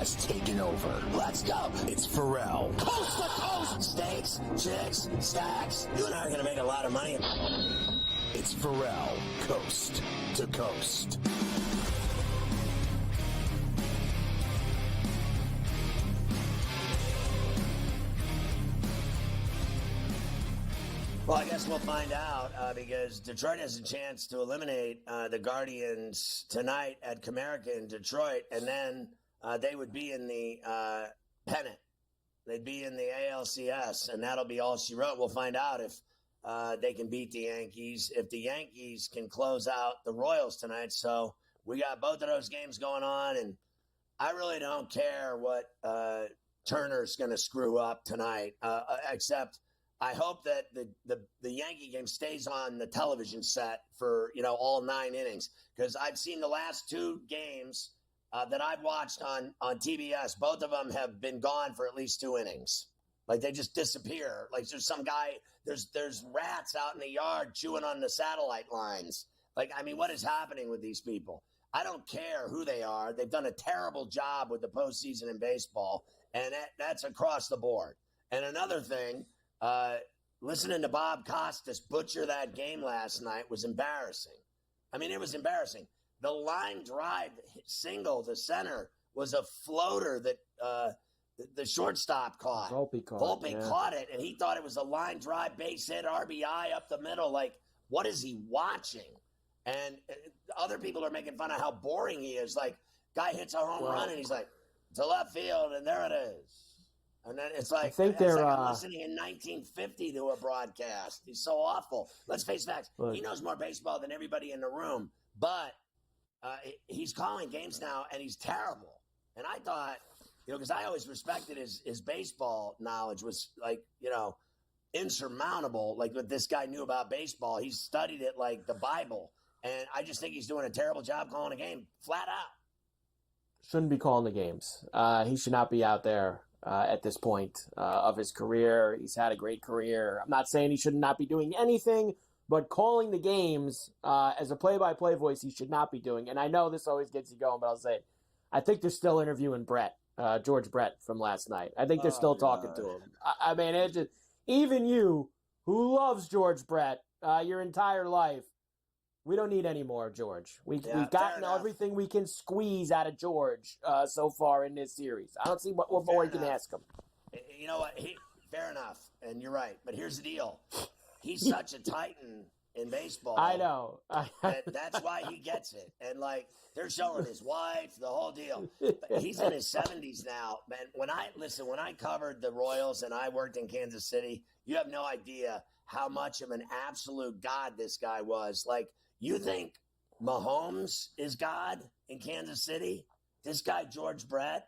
has taken over. Let's go. It's Ferrall. Coast to coast. Steaks, chicks, stacks. You and I are going to make a lot of money. It's Ferrall, coast to coast. Well, I guess we'll find out because Detroit has a chance to eliminate the Guardians tonight at Comerica in Detroit, and then they would be in the pennant. They'd be in the ALCS, and that'll be all she wrote. We'll find out if they can beat the Yankees, if the Yankees can close out the Royals tonight. So we got both of those games going on, and I really don't care what Turner's going to screw up tonight, except I hope that the Yankee game stays on the television set for, all 9 innings, because I've seen the last 2 games that I've watched on TBS. Both of them have been gone for at least 2 innings. Like, they just disappear. Like, there's some guy, there's rats out in the yard chewing on the satellite lines. Like, I mean, what is happening with these people? I don't care who they are. They've done a terrible job with the postseason in baseball, and that's across the board. And another thing, listening to Bob Costas butcher that game last night was embarrassing. I mean, it was embarrassing. The line drive single to center was a floater that the shortstop caught. Volpe caught it, and he thought it was a line drive, base hit, RBI up the middle. Like, what is he watching? And other people are making fun of how boring he is. Like, guy hits a home run, and he's like, to left field, and there it is. And then it's like, I'm listening in 1950 to a broadcast. He's so awful. Let's face facts. He knows more baseball than everybody in the room, but he's calling games now, and he's terrible. And I thought, because I always respected his baseball knowledge was like, insurmountable. Like what this guy knew about baseball. He studied it like the Bible. And I just think he's doing a terrible job calling a game, flat out. Shouldn't be calling the games. He should not be out there. At this point of his career. He's had a great career. I'm not saying he should not be doing anything, but calling the games as a play-by-play voice, he should not be doing. And I know this always gets you going, but I'll say it. I think they're still interviewing George Brett from last night. I think they're still talking to him. I mean, even you, who loves George Brett your entire life, we don't need any more George. We've gotten everything we can squeeze out of George so far in this series. I don't see what more you can ask him. You know what? Fair enough, and you're right. But here's the deal. He's such a titan in baseball. I know. That's why he gets it. And, they're showing his wife, the whole deal. But he's in his 70s now. Man, when I covered the Royals and I worked in Kansas City, you have no idea how much of an absolute god this guy was. You think Mahomes is God in Kansas City? This guy, George Brett,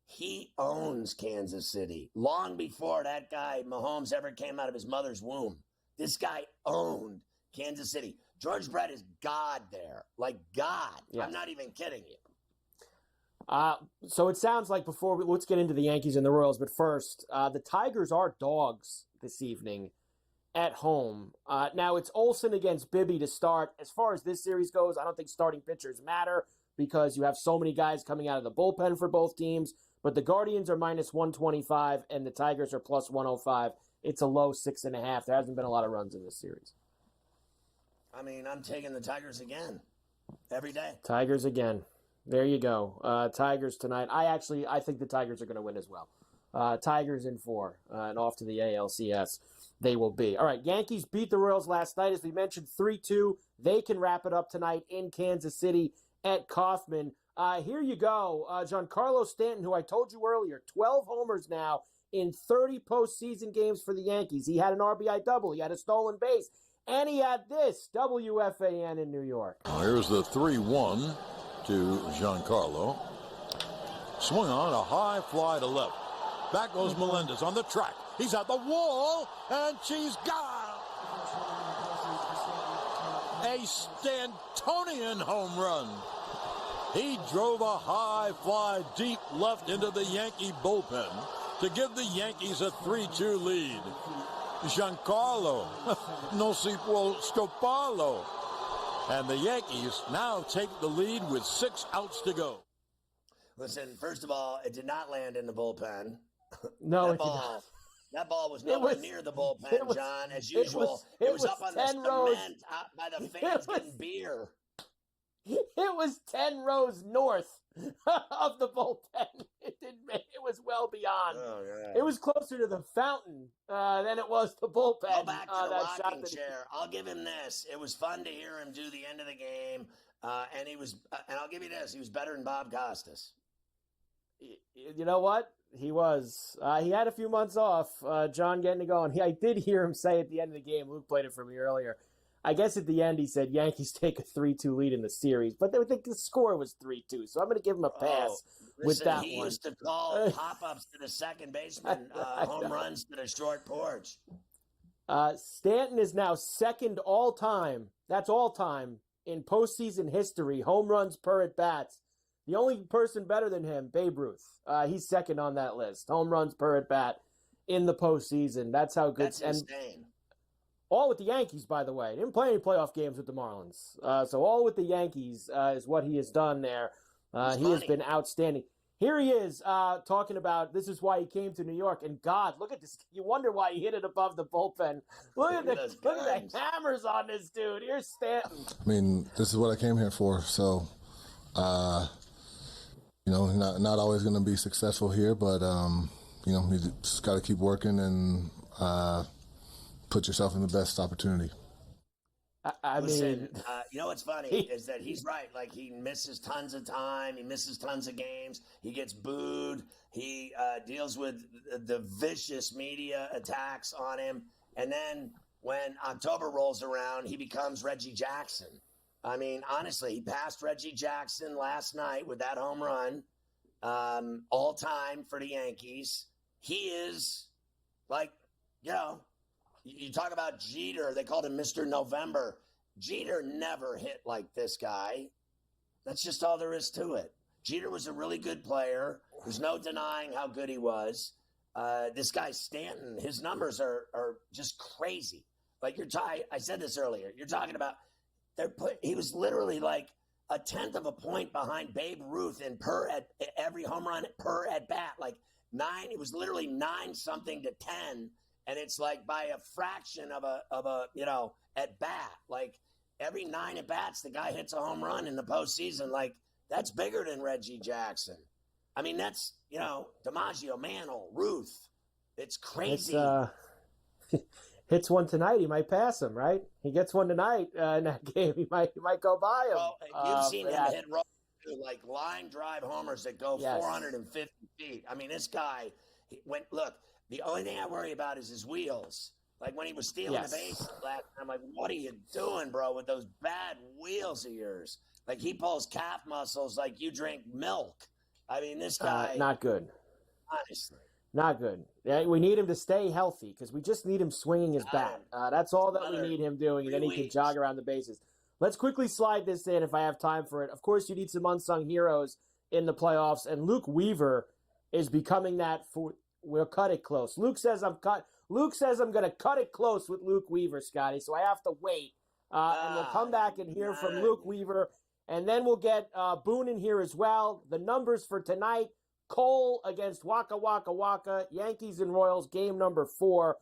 he owns Kansas City. Long before that guy, Mahomes, ever came out of his mother's womb. This guy owned Kansas City. George Brett is God there. Like God. Yes. I'm not even kidding you. So it sounds like let's get into the Yankees and the Royals, but first, the Tigers are dogs this evening at home. Now, it's Olsen against Bibby to start. As far as this series goes, I don't think starting pitchers matter because you have so many guys coming out of the bullpen for both teams. But the Guardians are minus 125 and the Tigers are plus 105. It's a low 6.5. There hasn't been a lot of runs in this series. I mean, I'm taking the Tigers again every day. Tigers again. There you go. Tigers tonight. I think the Tigers are going to win as well. Tigers in 4 and off to the ALCS. They will be. All right, Yankees beat the Royals last night. As we mentioned, 3-2. They can wrap it up tonight in Kansas City at Kauffman. Here you go. Giancarlo Stanton, who I told you earlier, 12 homers now in 30 postseason games for the Yankees. He had an RBI double. He had a stolen base. And he had this, WFAN in New York. Here's the 3-1 to Giancarlo. Swung on a high fly to left. Back goes Melendez on the track. He's at the wall, and she's gone. A Stantonian home run. He drove a high fly deep left into the Yankee bullpen to give the Yankees a 3-2 lead. Giancarlo, no si può scoparlo. And the Yankees now take the lead with 6 outs to go. Listen, first of all, it did not land in the bullpen. No, that it did ball, not. that ball was nowhere near the bullpen, John. As usual, it was up on the 10 rows. cement by the fans getting beer. It was 10 rows north of the bullpen. It was well beyond. Oh, yeah. It was closer to the fountain than it was the bullpen. Go back to the that rocking chair. I'll give him this. It was fun to hear him do the end of the game, and he was. And I'll give you this. He was better than Bob Costas. You know what? He was. He had a few months off. John getting to go, and I did hear him say at the end of the game. Luke played it for me earlier. I guess at the end he said Yankees take a 3-2 lead in the series, but they would think the score was 3-2. So I'm going to give him a pass with that he one. He used to call pop-ups to the second baseman, home runs to the short porch. Stanton is now second all-time. That's all-time in postseason history. Home runs per at-bats. The only person better than him, Babe Ruth. He's second on that list. Home runs per at-bat in the postseason. That's how good. That's insane. All with the Yankees, by the way. Didn't play any playoff games with the Marlins. So all with the Yankees is what he has done there. He has been outstanding. Here he is talking about this is why he came to New York. And God, look at this. You wonder why he hit it above the bullpen. Look at the hammers on this dude. Here's Stanton. I mean, this is what I came here for. So, not always going to be successful here, but, you just got to keep working and put yourself in the best opportunity. Listen, you know what's funny is that he's right. Like, he misses tons of time. He misses tons of games. He gets booed. He deals with the vicious media attacks on him. And then when October rolls around, he becomes Reggie Jackson. I mean, honestly, he passed Reggie Jackson last night with that home run, all time for the Yankees. He is like, you talk about Jeter. They called him Mr. November. Jeter never hit like this guy. That's just all there is to it. Jeter was a really good player. There's no denying how good he was. This guy Stanton, his numbers are just crazy. Like I said this earlier. You're talking about he was literally like a tenth of a point behind Babe Ruth in every home run per at bat. Like 9. It was literally 9 something to 10. And it's like by a fraction of a at bat. Like every 9 at bats, the guy hits a home run in the postseason. Like that's bigger than Reggie Jackson. I mean, that's DiMaggio, Mantle, Ruth. It's crazy. Hits one tonight, he might pass him. Right? He gets one tonight in that game. He might go by him. Well, you've seen him hit like line drive homers that go 450 feet. I mean, this guy look. The only thing I worry about is his wheels. Like when he was stealing the base last time, I'm like, what are you doing, bro, with those bad wheels of yours? Like he pulls calf muscles like you drink milk. I mean, this guy. Not good. Honestly. Not good. Yeah, we need him to stay healthy because we just need him swinging his bat. That's all that we need him doing, and then he can jog around the bases. Let's quickly slide this in if I have time for it. Of course, you need some unsung heroes in the playoffs, and Luke Weaver is becoming that for. We'll cut it close. Luke says I'm going to cut it close with Luke Weaver, Scotty. So I have to wait, and we'll come back and hear from Luke Weaver, and then we'll get Boone in here as well. The numbers for tonight: Cole against Waka Waka Waka, Yankees and Royals, game number 4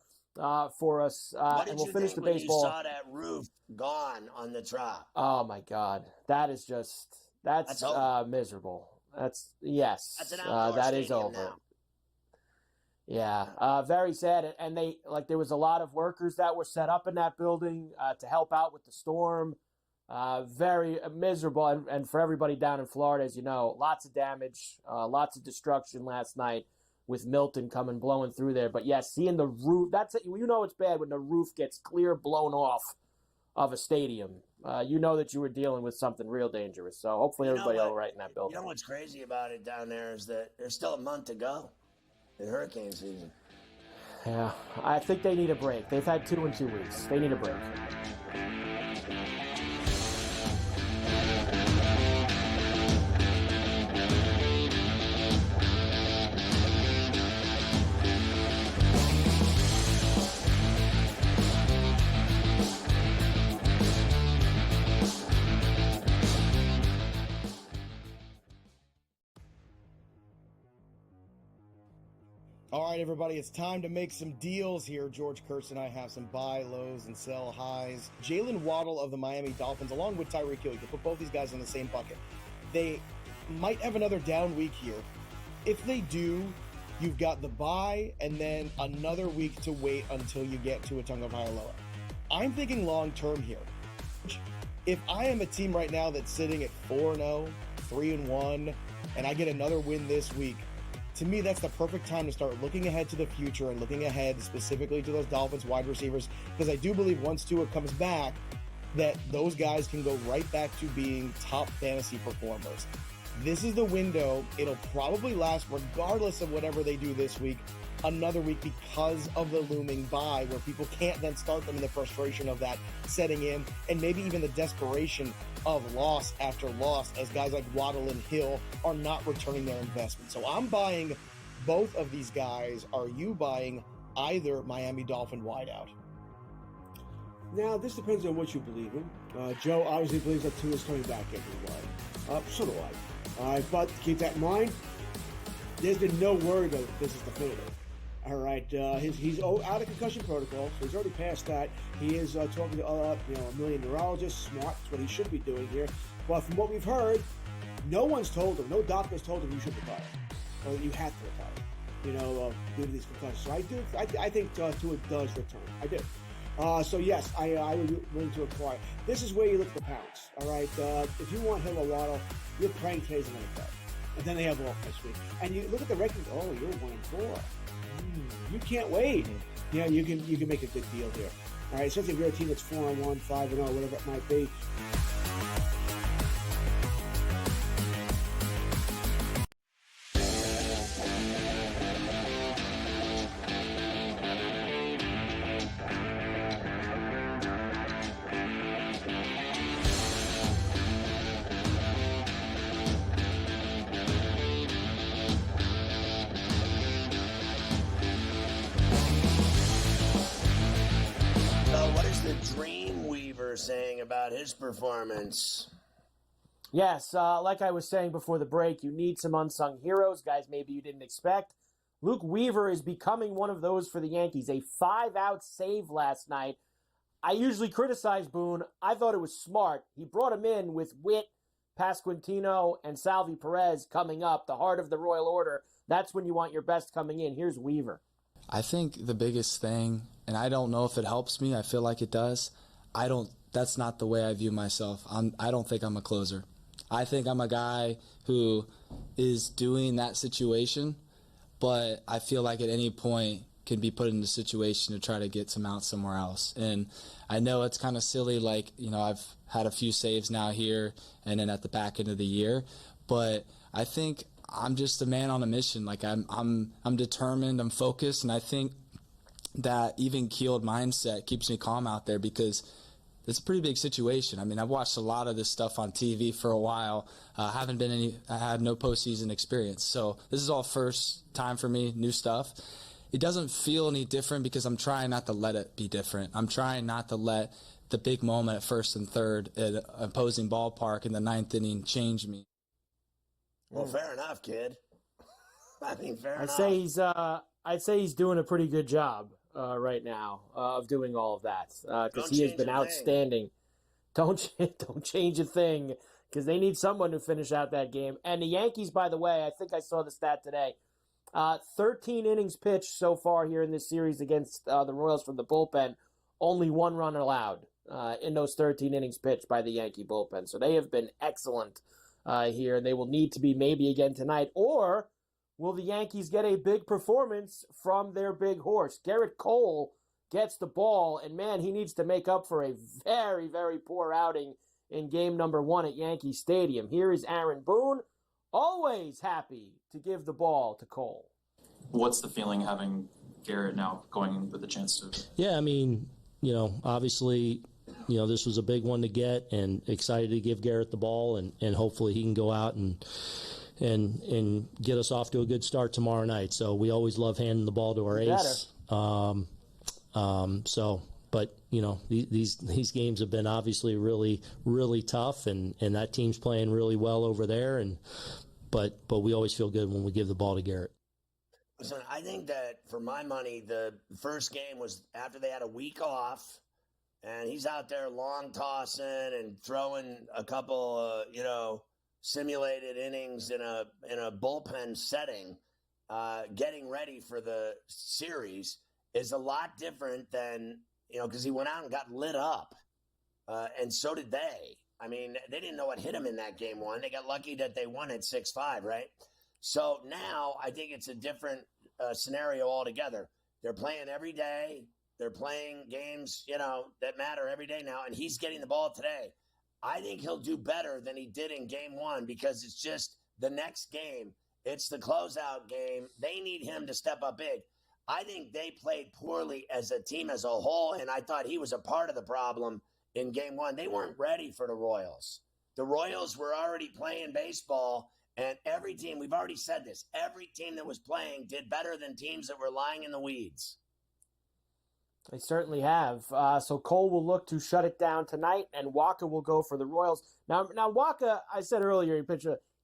for us, and we'll finish the baseball. You saw that roof gone on the Trop. Oh my God, that's miserable. That's an outdoor that is stadium over. now. Yeah, very sad. And there was a lot of workers that were set up in that building to help out with the storm. Very miserable. And for everybody down in Florida, as you know, lots of damage, lots of destruction last night with Milton blowing through there. But yes, seeing the roof, it's bad when the roof gets clear blown off of a stadium. You know that you were dealing with something real dangerous. So hopefully everybody all right in that building. You know what's crazy about it down there is that there's still a month to go in hurricane season. Yeah, I think they need a break. They've had 2 in 2 weeks. They need a break. All right, everybody, it's time to make some deals here. George Kurtz and I have some buy lows and sell highs. Jalen Waddle of the Miami Dolphins, along with Tyreek Hill, you can put both these guys in the same bucket. They might have another down week here. If they do, you've got the bye and then another week to wait until you get to a Tagovailoa. I'm thinking long term here. If I am a team right now that's sitting at 4-0, 3-1, and I get another win this week, to me, that's the perfect time to start looking ahead to the future and looking ahead specifically to those Dolphins wide receivers, because I do believe once Tua comes back, that those guys can go right back to being top fantasy performers. This is the window. It'll probably last, regardless of whatever they do this week, another week, because of the looming bye, where people can't then start them in the frustration of that setting in, and maybe even the desperation of loss after loss, as guys like Waddle and Hill are not returning their investment. So I'm buying both of these guys. Are you buying either Miami Dolphin wideout? Now, this depends on what you believe in. Joe obviously believes that Tua is coming back every so do I. But keep that in mind, there's been no word that this is definitive. All right, he's out of concussion protocol, so he's already past that. He is talking to a million neurologists. Smart, that's what he should be doing here. But from what we've heard, no one's told him, no doctor's told him you should retire, or you have to retire. Due to these concussions. So I think Tua does return. I do. So yes, I would be willing to acquire. This is where you look at the pounds. All right, if you want Hill or Waddle, you're praying today's another day, and then they have off this week. And you look at the rankings. Oh, you're 1-4. You can't wait. Yeah, you can make a good deal here. All right, especially if you're a team that's 4-1, 5-0, whatever it might be. Saying about his performance. Yes, like I was saying before the break, you need some unsung heroes, guys maybe you didn't expect. Luke Weaver is becoming one of those for the Yankees. A 5-out save last night. I usually criticize Boone. I thought it was smart. He brought him in with Witt, Pasquantino, and Salvi Perez coming up, the heart of the Royal Order. That's when you want your best coming in. Here's Weaver. I think the biggest thing, and I don't know if it helps me, I feel like it does, that's not the way I view myself. I don't think I'm a closer. I think I'm a guy who is doing that situation, but I feel like at any point can be put in a situation to try to get some out somewhere else. And I know it's kind of silly, I've had a few saves now here and then at the back end of the year, but I think I'm just a man on a mission. I'm determined, I'm focused, and I think that even-keeled mindset keeps me calm out there, because it's a pretty big situation. I mean, I've watched a lot of this stuff on TV for a while. I had no postseason experience. So this is all first time for me, new stuff. It doesn't feel any different because I'm trying not to let it be different. I'm trying not to let the big moment at first and third at an opposing ballpark in the ninth inning change me. Well, fair enough, kid. I mean, fair enough. I'd say he's doing a pretty good job right now of doing all of that, because he has been outstanding. Don't change a thing, because they need someone to finish out that game. And the Yankees, by the way, I think I saw the stat today, 13 innings pitched so far here in this series against the Royals from the bullpen, only 1 run allowed in those 13 innings pitched by the Yankee bullpen. So they have been excellent here, and they will need to be maybe again tonight. Or will the Yankees get a big performance from their big horse? Garrett Cole gets the ball, and man, he needs to make up for a very, very poor outing in game number 1 at Yankee Stadium. Here is Aaron Boone, always happy to give the ball to Cole. What's the feeling having Garrett now going in with a chance to? Yeah, I mean, obviously, this was a big one to get, and excited to give Garrett the ball, and hopefully he can go out and get us off to a good start tomorrow night. So we always love handing the ball to our ace. But these games have been obviously really, really tough, and that team's playing really well over there. But we always feel good when we give the ball to Garrett. Listen, I think that for my money, the first game was after they had a week off, and he's out there long tossing and throwing a couple, simulated innings in a bullpen setting, getting ready for the series is a lot different than, because he went out and got lit up, and so did they. I mean, they didn't know what hit him in that game one. They got lucky that they won at 6-5, right? So now I think it's a different scenario altogether. They're playing every day. They're playing games, that matter every day now, and he's getting the ball today. I think he'll do better than he did in game one because it's just the next game. It's the closeout game. They need him to step up big. I think they played poorly as a team as a whole, and I thought he was a part of the problem in game one. They weren't ready for the Royals. The Royals were already playing baseball, and every team, we've already said this, every team that was playing did better than teams that were lying in the weeds. They certainly have. So Cole will look to shut it down tonight, and Waka will go for the Royals. Now Waka, I said earlier,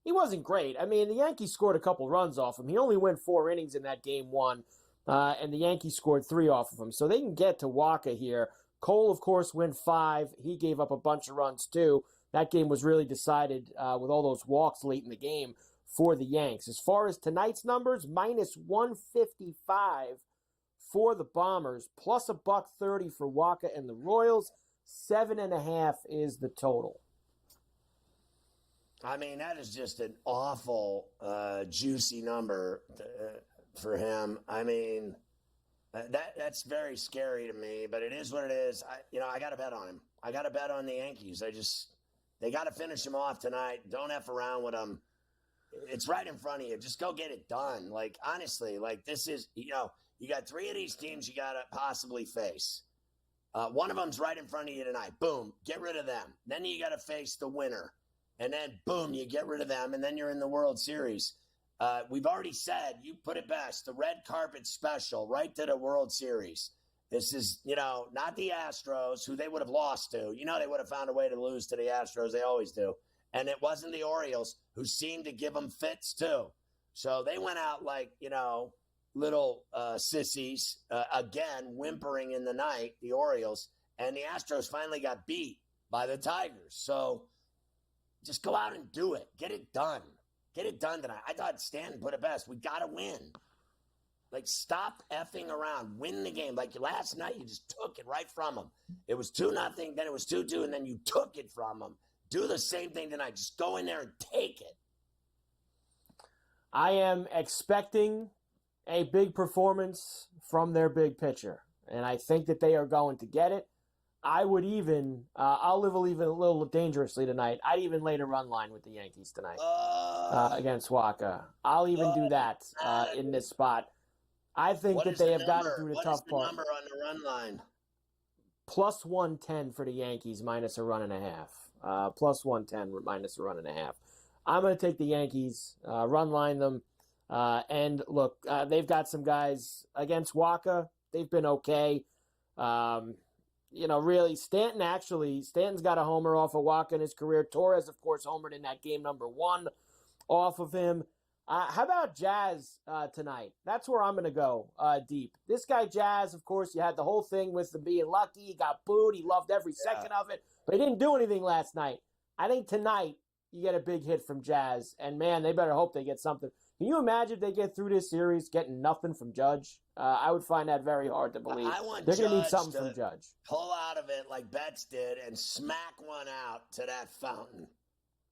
he wasn't great. I mean, the Yankees scored a couple runs off him. He only went 4 innings in that game one, and the Yankees scored 3 off of him. So they can get to Waka here. Cole, of course, went 5. He gave up a bunch of runs, too. That game was really decided with all those walks late in the game for the Yanks. As far as tonight's numbers, minus 155 for the Bombers, plus $130 for Waka and the Royals. 7.5 is the total. I mean, that is just an awful, juicy number for him. I mean, that's very scary to me, but it is what it is. I got to bet on him. I got to bet on the Yankees. They got to finish him off tonight. Don't F around with him. It's right in front of you. Just go get it done. Like, honestly, this is, you got 3 of these teams you got to possibly face. One of them's right in front of you tonight. Boom, get rid of them. Then you got to face the winner. And then, boom, you get rid of them, and then you're in the World Series. We've already said, you put it best, the red carpet special right to the World Series. This is, not the Astros, who they would have lost to. They would have found a way to lose to the Astros. They always do. And it wasn't the Orioles, who seemed to give them fits, too. So they went out like, little sissies, again, whimpering in the night, the Orioles. And the Astros finally got beat by the Tigers. So just go out and do it. Get it done. Get it done tonight. I thought Stanton put it best. We got to win. Stop effing around. Win the game. Like last night, you just took it right from them. It was 2-0, then it was 2-2, and then you took it from them. Do the same thing tonight. Just go in there and take it. I am expecting a big performance from their big pitcher, and I think that they are going to get it. I would even, I'll live even a little dangerously tonight. I'd even lay the run line with the Yankees tonight against Waka. I'll even do that in this spot. I think that they have gotten through the tough part. What is the number on the run line? Plus 110 for the Yankees, minus a run and a half. Plus 110 minus a run and a half. I'm going to take the Yankees, run line them. And look, they've got some guys against Waka. They've been okay. Really, Stanton's got a homer off of Waka in his career. Torres, of course, homered in that game number 1 off of him. How about Jazz tonight? That's where I'm going to go deep. This guy, Jazz, of course, you had the whole thing with him being lucky. He got booed. He loved every second of it, but he didn't do anything last night. I think tonight you get a big hit from Jazz, and, man, they better hope they get something. Can you imagine if they get through this series getting nothing from Judge? I would find that very hard to believe. They're going to need something from Judge. Pull out of it like Betts did and smack one out to that fountain.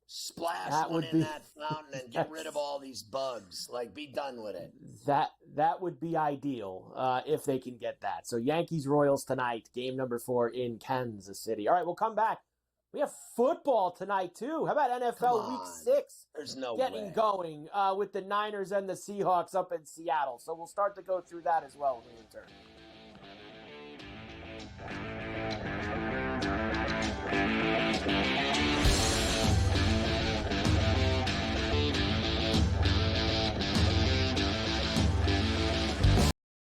Splash one in that fountain and get rid of all these bugs. Be done with it. That would be ideal if they can get that. So Yankees-Royals tonight, game number 4 in Kansas City. All right, we'll come back. We have football tonight, too. How about NFL Week 6? There's no getting way. Going with the Niners and the Seahawks up in Seattle. So we'll start to go through that as well when we return.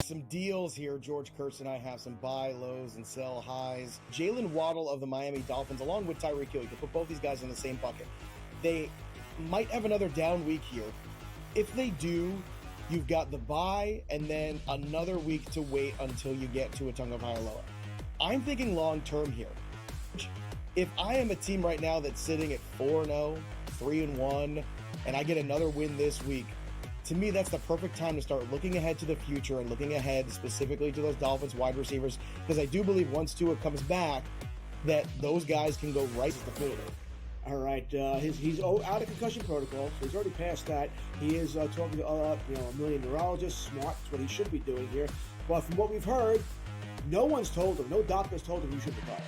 Some deals here. George Kurtz and I have some buy lows and sell highs. Jalen Waddle of the Miami Dolphins, along with Tyreek Hill. You can put both these guys in the same bucket. They might have another down week here. If they do, You've got the bye and then another week to wait until you get to a Tagovailoa. I'm thinking long-term here. If I am a team right now that's sitting at 4-0, 3-1, and I get another win this week, to me, that's the perfect time to start looking ahead to the future and looking ahead specifically to those Dolphins wide receivers, because I do believe once Tua comes back, that those guys can go right to the field. All right, he's out of concussion protocol, so he's already passed that. He is talking to a million neurologists. Smart, that's what he should be doing here. But from what we've heard, no one's told him, no doctor's told him you should retire,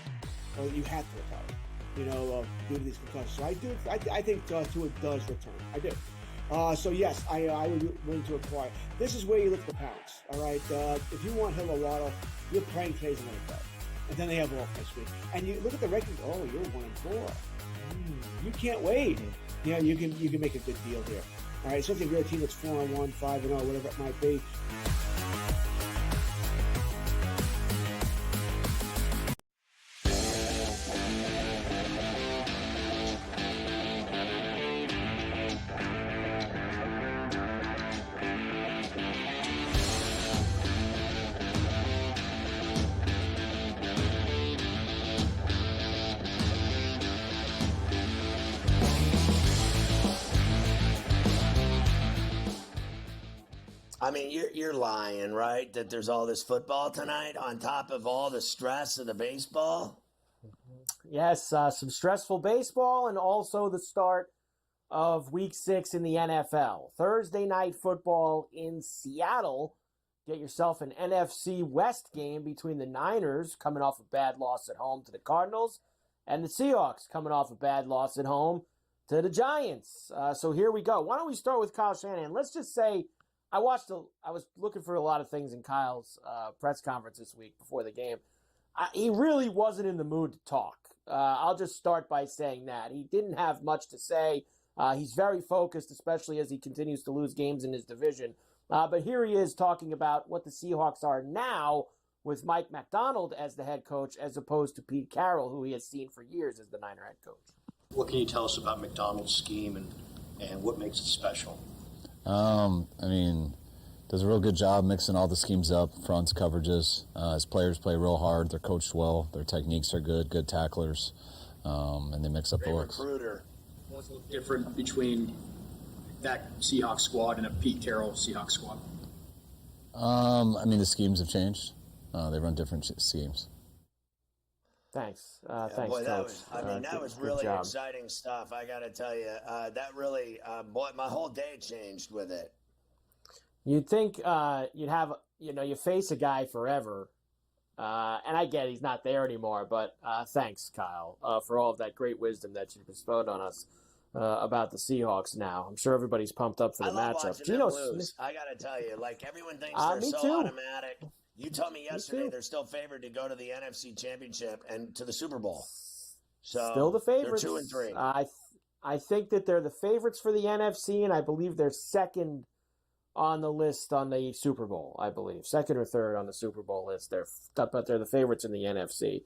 or that you have to retire, due to these concussions. So I think Tua does return. I do. So yes, I would be willing to acquire. This is where you look at the pounds. All right, if you want Hill or Waddle, you're praying today's another day, and then they have off next week. And you look at the record. Oh, you're 1-4. You can't wait. Yeah, you can make a good deal here. All right, something you're a team that's 4-1, 5-0, whatever it might be. I mean, you're lying, right? That there's all this football tonight on top of all the stress of the baseball? Yes, some stressful baseball and also the start of Week 6 in the NFL. Thursday night football in Seattle. Get yourself an NFC West game between the Niners, coming off a bad loss at home to the Cardinals, and the Seahawks, coming off a bad loss at home to the Giants. So here we go. Why don't we start with Kyle Shanahan? Let's just say I was looking for a lot of things in Kyle's press conference this week before the game. He really wasn't in the mood to talk. I'll just start by saying that. He didn't have much to say. He's very focused, especially as he continues to lose games in his division. But here he is talking about what the Seahawks are now with Mike Macdonald as the head coach as opposed to Pete Carroll, who he has seen for years as the Niner head coach. What can you tell us about Macdonald's scheme and what makes it special? Does a real good job mixing all the schemes up, fronts, coverages. His players play real hard. They're coached well. Their techniques are good tacklers, and they mix up the looks. Recruiter. What's a little different between that Seahawks squad and a Pete Carroll Seahawks squad? The schemes have changed. They run different schemes. Thanks. Thanks, boy, Coach. that was really exciting stuff. I got to tell you, that really, my whole day changed with it. You'd think you'd have, you face a guy forever, and I get he's not there anymore, but thanks, Kyle, for all of that great wisdom that you bestowed on us about the Seahawks now. I'm sure everybody's pumped up for the matchup. Geno Smith, I got to tell you, everyone thinks they're so automatic. You told me yesterday they're still favored to go to the NFC Championship and to the Super Bowl. So still the favorites. They're 2-3. I think that they're the favorites for the NFC, and I believe they're second on the list on the Super Bowl, I believe. Second or third on the Super Bowl list. But they're the favorites in the NFC.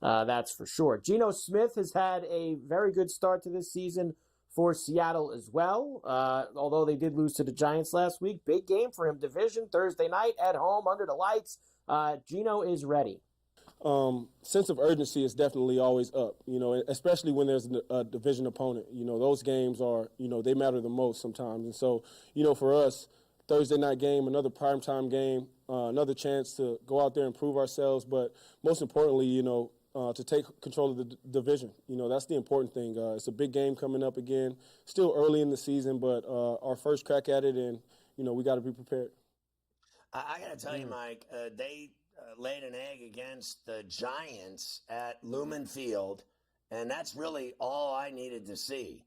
That's for sure. Geno Smith has had a very good start to this season for Seattle as well. Although they did lose to the Giants last week. Big game for him. Division Thursday night at home under the lights. Geno is ready. Sense of urgency is definitely always up, especially when there's a division opponent. Those games are, they matter the most sometimes. And so, for us, Thursday night game, another primetime game, another chance to go out there and prove ourselves. But most importantly, to take control of the division. That's the important thing. It's a big game coming up again. Still early in the season, but our first crack at it, and, we got to be prepared. I got to tell you, Mike, they laid an egg against the Giants at Lumen Field, and that's really all I needed to see.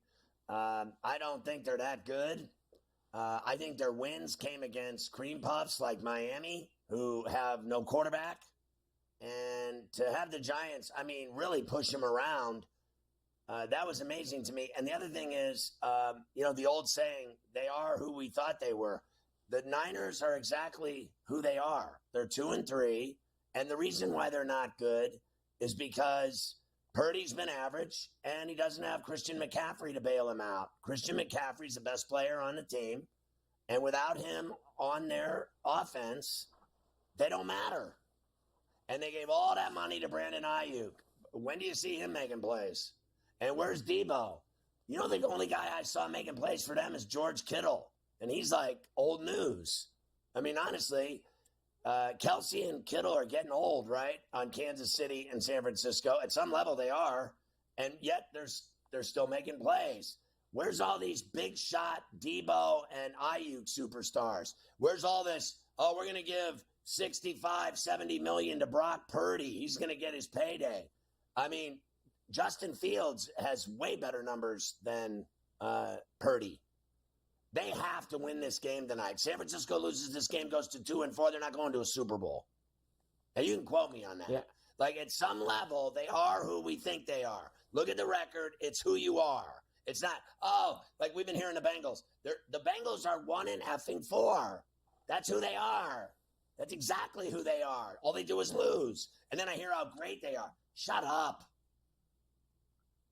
I don't think they're that good. I think their wins came against cream puffs like Miami, who have no quarterback. And to have the Giants, really push them around, that was amazing to me. And the other thing is, the old saying, they are who we thought they were. The Niners are exactly who they are. They're 2-3. And the reason why they're not good is because Purdy's been average, and he doesn't have Christian McCaffrey to bail him out. Christian McCaffrey's the best player on the team, And without him on their offense, they don't matter. And they gave all that money to Brandon Ayuk. When do you see him making plays? And where's Debo? You know, the only guy I saw making plays for them is George Kittle. And he's like old news. I mean, honestly, Kelsey and Kittle are getting old, right? On Kansas City and San Francisco. At some level, they are. And yet they're still making plays. Where's all these big shot Debo and Ayuk superstars? Where's all this, oh, we're going to give 65, 70 million to Brock Purdy. He's going to get his payday. I mean, Justin Fields has way better numbers than Purdy. They have to win this game tonight. San Francisco loses this game, goes to 2-4. They're not going to a Super Bowl. And you can quote me on that. Yeah. Like, at some level, they are who we think they are. Look at the record. It's who you are. It's not, oh, like we've been hearing the Bengals. The Bengals are 1-4. That's who they are. That's exactly who they are. All they do is lose. And then I hear how great they are. Shut up.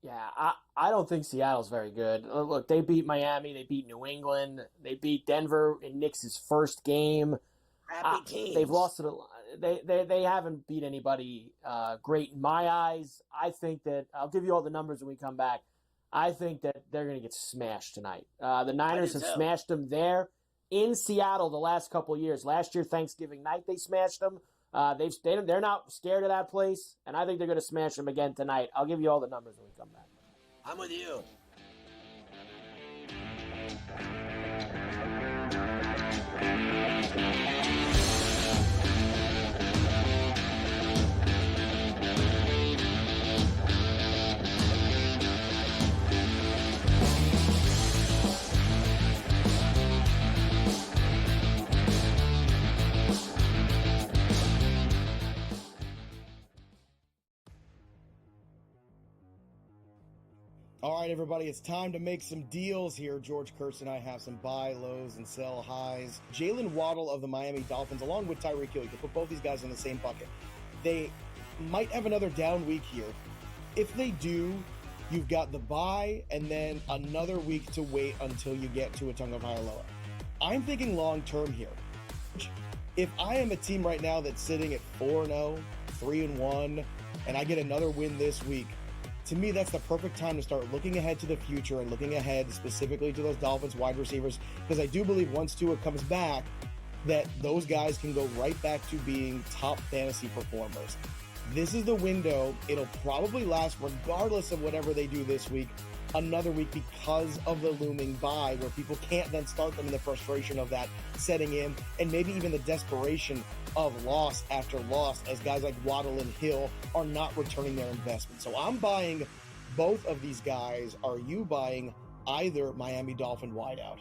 Yeah, I don't think Seattle's very good. Look, they beat Miami. They beat New England. They beat Denver in Knicks' first game. Crappy teams. They've lost to they haven't beat anybody great in my eyes. I think that I'll give you all the numbers when we come back. I think that they're going to get smashed tonight. The Niners have smashed them there in Seattle the last couple of years. Last year, Thanksgiving night, they smashed them. They're not scared of that place, and I think they're going to smash them again tonight. I'll give you all the numbers when we come back. I'm with you. All right, everybody, it's time to make some deals here. George Kurtz and I have some buy lows and sell highs. Jalen Waddle of the Miami Dolphins, along with Tyreek Hill, you can put both these guys in the same bucket. They might have another down week here. If they do, you've got the bye and then another week to wait until you get to a Tagovailoa. I'm thinking long-term here. If I am a team right now that's sitting at 4-0, 3-1, and I get another win this week, to me, that's the perfect time to start looking ahead to the future and looking ahead specifically to those Dolphins wide receivers, because I do believe once Tua comes back, that those guys can go right back to being top fantasy performers. This is the window. It'll probably last regardless of whatever they do this week, another week, because of the looming bye, where people can't then start them in the frustration of that setting in, and maybe even the desperation of loss after loss, as guys like Waddle and Hill are not returning their investment. So I'm buying both of these guys. Are you buying either Miami Dolphin wideout?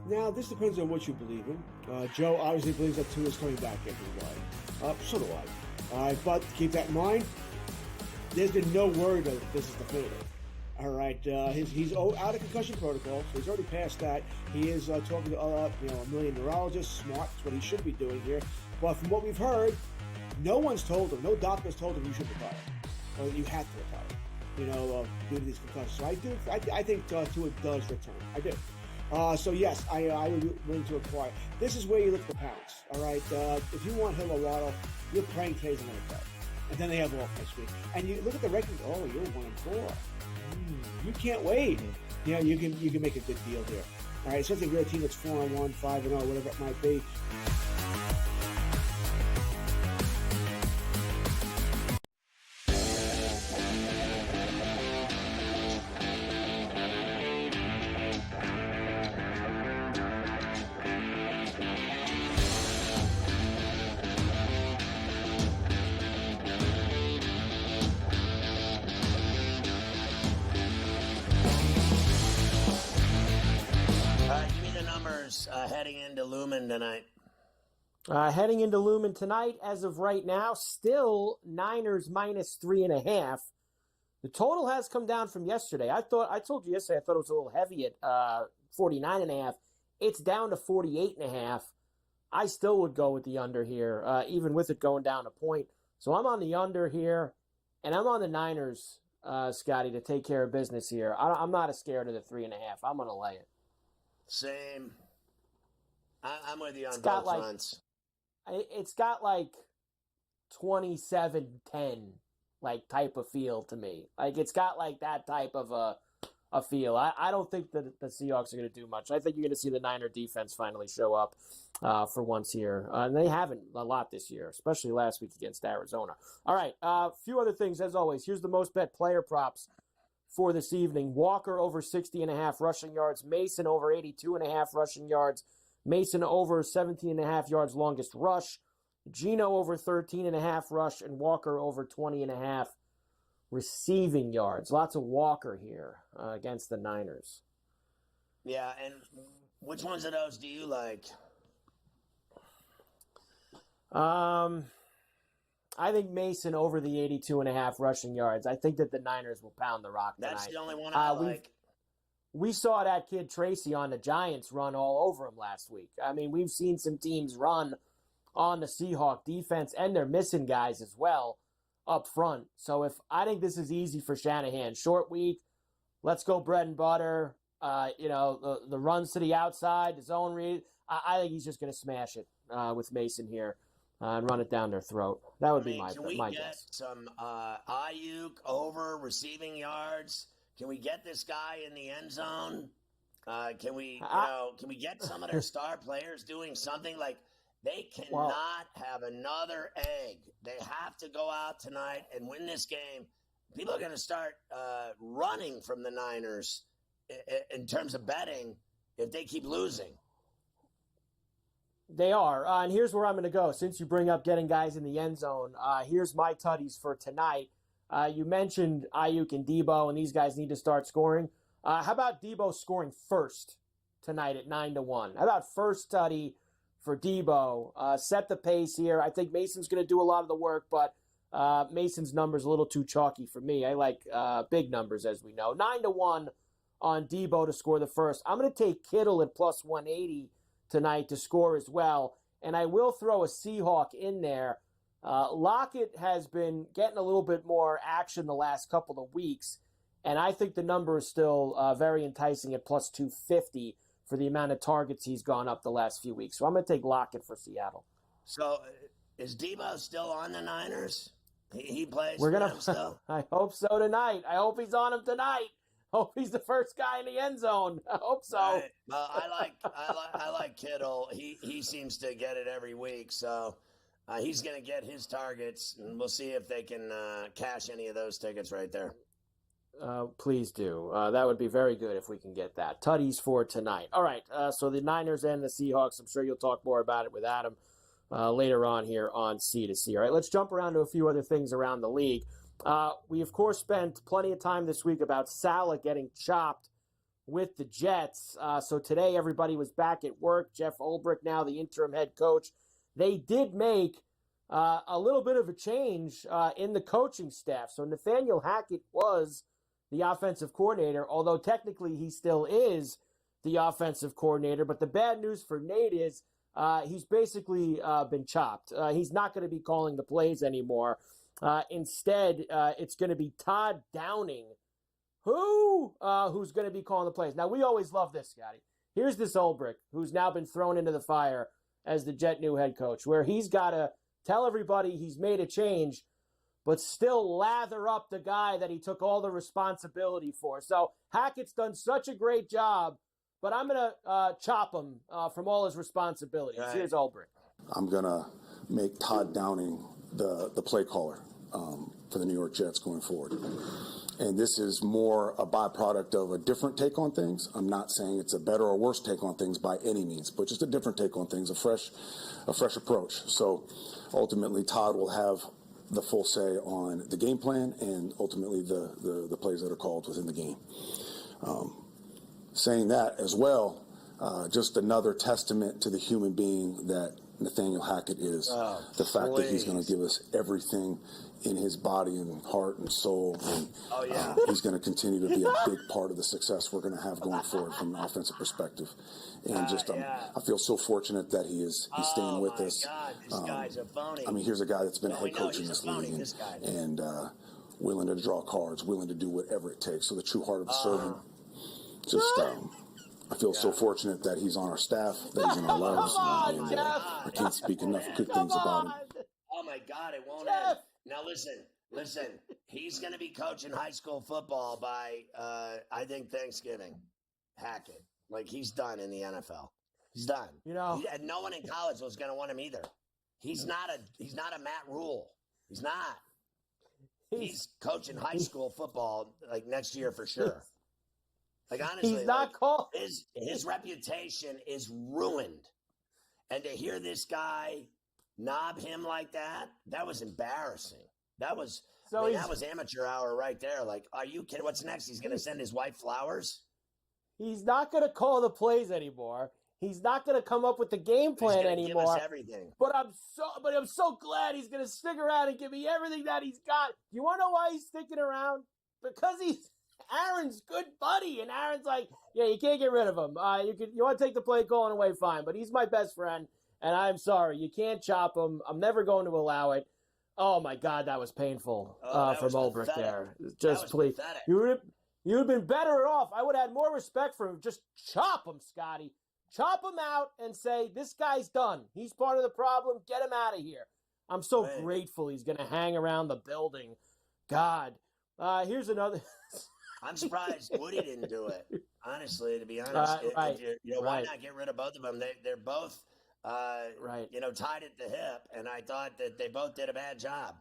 Now, this depends on what you believe in. Joe obviously believes that Tua is coming back every so do I. But keep that in mind, there's been no word that this is definitive. All right, he's out of concussion protocol, so he's already passed that. He is talking to a million neurologists. Smart, that's what he should be doing here. But from what we've heard, no one's told him, no doctor's told him you should retire, or you have to retire. Due to these concussions. So I think Tua does return. I do. So yes, I would be willing to acquire. This is where you look at the pounds. All right, if you want Hill or Waddle, you're praying today's another play, and then they have off next week. And you look at the rankings. Oh, you're 1-4. You can't wait. You can make a good deal here. All right, especially if you're a team that's 4-1, 5-0, whatever it might be. Heading into Lumen tonight. Heading into Lumen tonight, as of right now, still Niners -3.5. The total has come down from yesterday. I told you yesterday I thought it was a little heavy at 49.5. It's down to 48.5. I still would go with the under here, even with it going down a point. So I'm on the under here, and I'm on the Niners, Scotty, to take care of business here. I'm not as scared of the 3.5. I'm going to lay it. Same. I'm with you on It's both got like fronts. it's got like 27-10 like type of feel to me. Like it's got like that type of a feel. I don't think that the Seahawks are going to do much. I think you're going to see the Niner defense finally show up for once here. And they haven't a lot this year, especially last week against Arizona. All right, a few other things as always. Here's the most bet player props for this evening. Walker over 60.5 rushing yards. Mason over 82.5 rushing yards. Mason over 17.5 yards longest rush. Geno over 13.5 rush. And Walker over 20.5 receiving yards. Lots of Walker here against the Niners. Yeah, and which ones of those do you like? I think Mason over the 82.5 rushing yards. I think that the Niners will pound the rock tonight. That's the only one I like. We saw that kid Tracy on the Giants run all over him last week. I mean, we've seen some teams run on the Seahawk defense, and they're missing guys as well up front. So I think this is easy for Shanahan. Short week, let's go bread and butter. The runs to the outside, the zone read. I think he's just going to smash it with Mason here and run it down their throat. That would be my guess. Can we get some Ayuk over receiving yards? Can we get this guy in the end zone? Can we get some of their star players doing something like? They cannot have another egg. They have to go out tonight and win this game. People are going to start running from the Niners in terms of betting if they keep losing. They are. And here's where I'm going to go. Since you bring up getting guys in the end zone, here's my tutties for tonight. You mentioned Ayuk and Debo, and these guys need to start scoring. How about Debo scoring first tonight at 9-1? How about first tutty for Debo? Set the pace here. I think Mason's going to do a lot of the work, but Mason's number's a little too chalky for me. I like big numbers, as we know. 9-1 on Debo to score the first. I'm going to take Kittle at plus 180 tonight to score as well, and I will throw a Seahawk in there. Lockett has been getting a little bit more action the last couple of weeks, and I think the number is still very enticing at plus 250 for the amount of targets he's gone up the last few weeks. So I'm going to take Lockett for Seattle. So is Debo still on the Niners? He plays We're gonna, for them still? I hope so tonight. I hope he's on him tonight. Hope he's the first guy in the end zone. I hope so. Right. Well, I like Kittle. He seems to get it every week, so he's going to get his targets, and we'll see if they can cash any of those tickets right there. Please do. That would be very good if we can get that. Tutties for tonight. All right, so the Niners and the Seahawks, I'm sure you'll talk more about it with Adam later on here on C2C. All right, let's jump around to a few other things around the league. We, of course, spent plenty of time this week about Salah getting chopped with the Jets. So today everybody was back at work. Jeff Ulbrich, now the interim head coach. They did make a little bit of a change in the coaching staff. So Nathaniel Hackett was the offensive coordinator, although technically he still is the offensive coordinator. But the bad news for Nate is he's basically been chopped. He's not going to be calling the plays anymore. Instead, it's going to be Todd Downing, who's going to be calling the plays. Now, we always love this, Scotty. Here's this Ulbrich, who's now been thrown into the fire as the Jet new head coach, where he's got to tell everybody he's made a change, but still lather up the guy that he took all the responsibility for. So Hackett's done such a great job, but I'm going to chop him from all his responsibilities. Right. Here's Ulbrich. I'm going to make Todd Downing the play caller for the New York Jets going forward. And this is more a byproduct of a different take on things. I'm not saying it's a better or worse take on things by any means, but just a different take on things, a fresh approach. So ultimately, Todd will have the full say on the game plan and ultimately the plays that are called within the game. Saying that as well, just another testament to the human being that Nathaniel Hackett is. The fact that he's going to give us everything in his body and heart and soul. And he's going to continue to be a big part of the success we're going to have going forward from an offensive perspective. And I feel so fortunate that he's staying with us. God, this guy's a phony. I mean, here's a guy that's been a head coach in this league and willing to draw cards, willing to do whatever it takes. So the true heart of the servant. Just, I feel so fortunate that he's on our staff, that he's in our lives. And, I can't speak enough good things about him. Oh my God, it won't end. Now listen. He's going to be coaching high school football by, I think, Thanksgiving. Hackett. Like, he's done in the NFL. He's done. And no one in college was going to want him either. He's not a Matt Rule. He's not. He's coaching high school football like next year for sure. Like, honestly, he's not called. His reputation is ruined. And to hear this guy knob him like that was embarrassing. That was amateur hour right there. Like, are you kidding? What's next? He's going to send his wife flowers? He's not going to call the plays anymore. He's not going to come up with the game plan anymore. Give us everything. But I'm so glad he's going to stick around and give me everything that he's got. You want to know why he's sticking around? Because he's Aaron's good buddy, and Aaron's like, yeah, you can't get rid of him. You want to take the play calling away, fine, but he's my best friend, and I'm sorry, you can't chop him. I'm never going to allow it. Oh my God, that was painful from Ulbrich there. Just please, you would have been better off. I would have had more respect for him. Just chop him, Scotty. Chop him out and say, this guy's done. He's part of the problem. Get him out of here. I'm so grateful he's going to hang around the building. God. Here's another. I'm surprised Woody didn't do it, honestly, to be honest. Why not get rid of both of them? They're both, tied at the hip, and I thought that they both did a bad job.